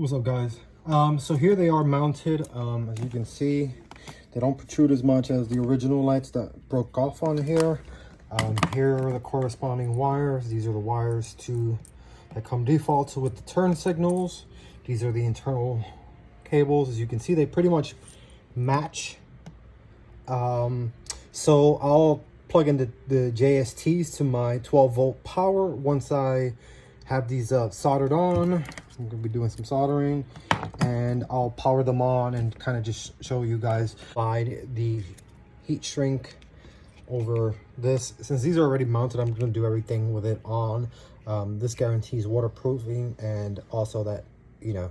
What's up, guys? So here they are mounted. As you can see, they don't protrude as much as the original lights that broke off on here. Here are the corresponding wires. These are the wires that come default with the turn signals. These are the internal cables. As you can see, they pretty much match. So I'll plug in the JSTs to my 12-volt power once I have these soldered on. I'm gonna be doing some soldering, and I'll power them on and kind of just show you guys slide the heat shrink over this. Since these are already mounted, I'm gonna do everything with it on. This guarantees waterproofing, and also that, you know,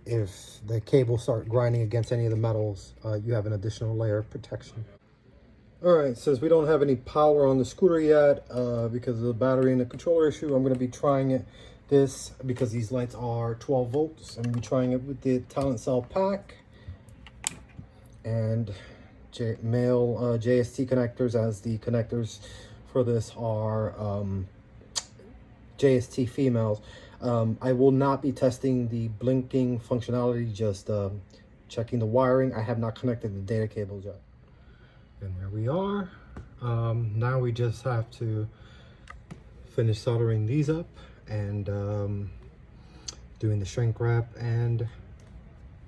if the cables start grinding against any of the metals, you have an additional layer of protection. All right, since we don't have any power on the scooter yet, because of the battery and the controller issue, I'm going to be trying this because these lights are 12 volts. I'm going to be trying it with the talent cell pack and male JST connectors, as the connectors for this are JST females. I will not be testing the blinking functionality, just checking the wiring. I have not connected the data cables yet. And there we are. Now we just have to finish soldering these up and doing the shrink wrap and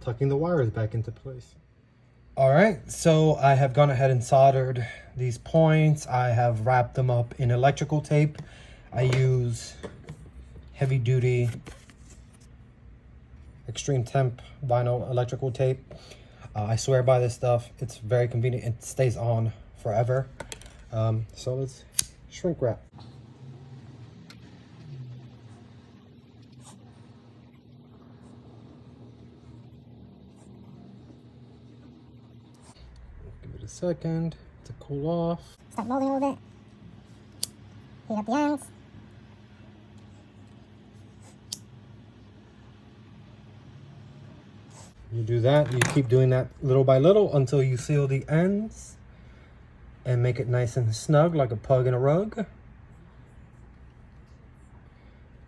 tucking the wires back into place. All right, so I have gone ahead and soldered these points. I have wrapped them up in electrical tape. I use heavy duty extreme temp vinyl electrical tape. I swear by this stuff. It's very convenient. It stays on forever. So let's shrink wrap. Give it a second to cool off. Start molding a little bit. Heat up the ends. You do that, you keep doing that little by little until you seal the ends and make it nice and snug like a pug in a rug.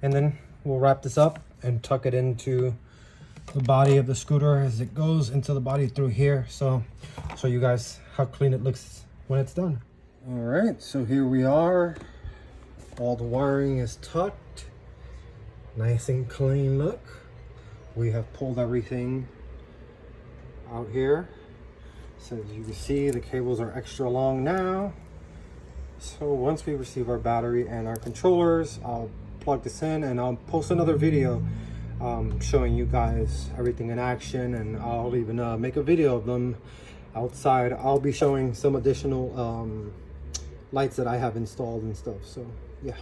And then we'll wrap this up and tuck it into the body of the scooter as it goes into the body through here. So show you guys how clean it looks when it's done. All right, so here we are. All the wiring is tucked. Nice and clean look. We have pulled everything out here. So as you can see, the cables are extra long now. So once we receive our battery and our controllers, I'll plug this in and I'll post another video showing you guys everything in action, and I'll even make a video of them outside. I'll be showing some additional lights that I have installed and stuff. So yeah.